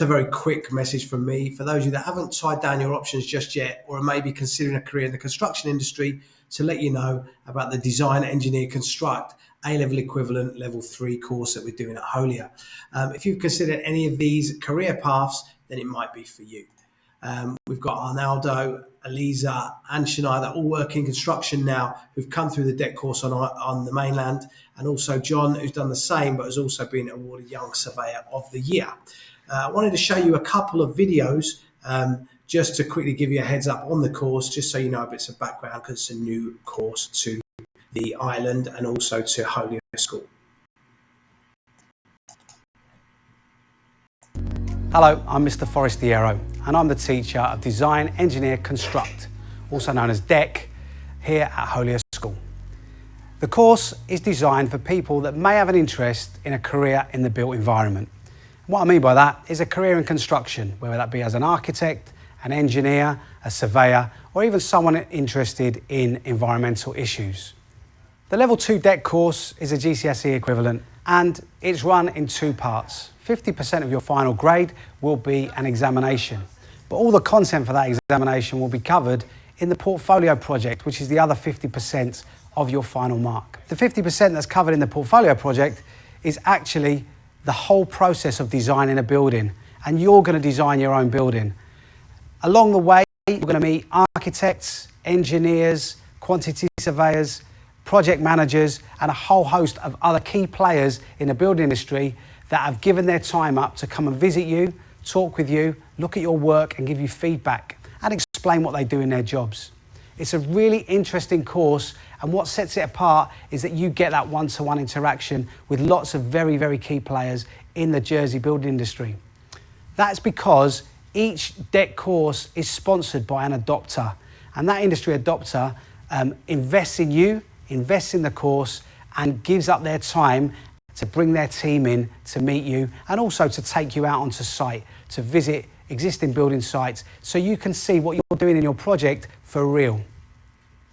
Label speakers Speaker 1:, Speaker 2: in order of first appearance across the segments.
Speaker 1: a very quick message from me for those of you that haven't tied down your options just yet, or are maybe considering a career in the construction industry, to let you know about the Design, Engineer, Construct A-level equivalent Level 3 course that we're doing at Hautlieu. If you've considered any of these career paths, then it might be for you. We've got Arnaldo, Elisa and Shania that all work in construction now, who've come through the DEC course on the mainland, and also John, who's done the same but has also been awarded Young Surveyor of the Year. I wanted to show you a couple of videos just to quickly give you a heads up on the course, just so you know a bit of background, because it's a new course to the island and also to Hautlieu School.
Speaker 2: Hello, I'm Mr.Forestiero and I'm the teacher of Design, Engineer, Construct, also known as DEC, here at Hautlieu School. The course is designed for people that may have an interest in a career in the built environment. What I mean by that is a career in construction, whether that be as an architect, an engineer, a surveyor, or even someone interested in environmental issues. The Level 2 DEC course is a GCSE equivalent and it's run in two parts. 50% of your final grade will be an examination, but all the content for that examination will be covered in the portfolio project, which is the other 50% of your final mark. The 50% that's covered in the portfolio project is actually the whole process of designing a building, and you're going to design your own building. Along the way, you're going to meet architects, engineers, quantity surveyors, project managers, and a whole host of other key players in the building industry that have given their time up to come and visit you, talk with you, look at your work and give you feedback and explain what they do in their jobs. It's a really interesting course, and what sets it apart is that you get that one-to-one interaction with lots of very, very key players in the Jersey building industry. That's because each DEC course is sponsored by an adopter, and that industry adopter invests in you, invests in the course, and gives up their time to bring their team in to meet you, and also to take you out onto site to visit existing building sites so you can see what you're doing in your project for real.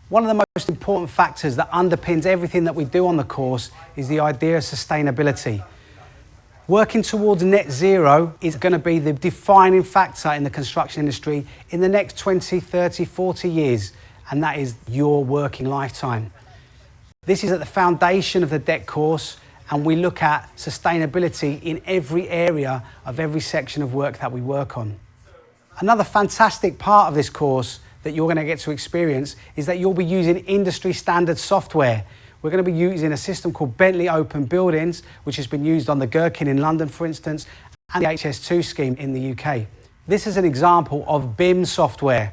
Speaker 2: One of the most important factors that underpins everything that we do on the course is the idea of sustainability. Working towards net zero is going to be the defining factor in the construction industry in the next 20, 30, 40 years, and that is your working lifetime. This is at the foundation of the DEC course, and we look at sustainability in every area of every section of work that we work on. Another fantastic part of this course that you're going to get to experience is that you'll be using industry standard software. We're going to be using a system called Bentley Open Buildings, which has been used on the Gherkin in London, for instance, and the HS2 scheme in the UK. This is an example of BIM software,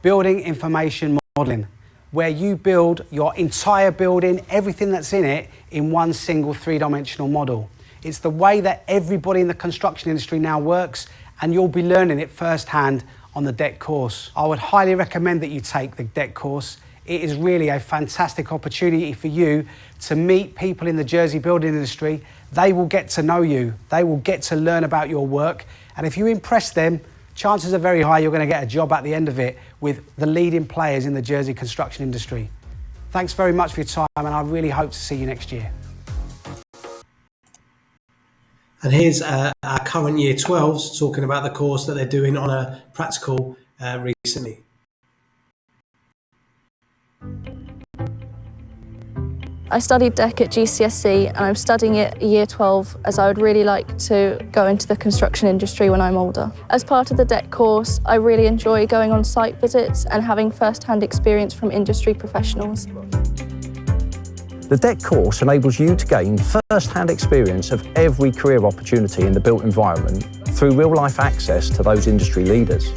Speaker 2: Building Information Modeling, where you build your entire building, everything that's in it, in one single three-dimensional model. It's the way that everybody in the construction industry now works, and you'll be learning it firsthand on the DEC course. I would highly recommend that you take the DEC course. It is really a fantastic opportunity for you to meet people in the Jersey building industry. They will get to know you. They will get to learn about your work. And if you impress them, chances are very high you're going to get a job at the end of it with the leading players in the Jersey construction industry. Thanks very much for your time, and I really hope to see you next year.
Speaker 1: And here's our current Year 12s talking about the course that they're doing on a practical recently.
Speaker 3: I studied DEC at GCSE, and I'm studying it at Year 12 as I would really like to go into the construction industry when I'm older. As part of the DEC course, I really enjoy going on site visits and having first-hand experience from industry professionals.
Speaker 4: The DEC course enables you to gain first-hand experience of every career opportunity in the built environment through real-life access to those industry leaders.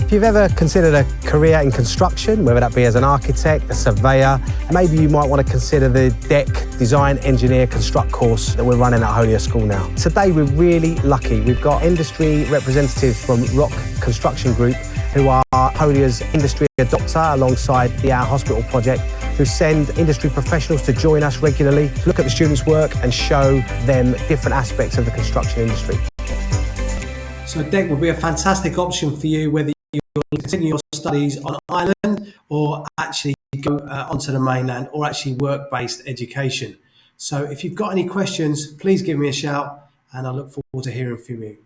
Speaker 2: If you've ever considered a career in construction, whether that be as an architect, a surveyor, maybe you might want to consider the DEC Design, Engineer, Construct course that we're running at Hautlieu School now. Today we're really lucky. We've got industry representatives from Rock Construction Group, who are Hautlieu's industry adopter alongside the Our Hospital project, who send industry professionals to join us regularly to look at the students' work and show them different aspects of the construction industry.
Speaker 1: So DEC will be a fantastic option for you, whether you continue your studies on Ireland or actually go onto the mainland, or actually work-based education. So if you've got any questions, please give me a shout, and I look forward to hearing from you.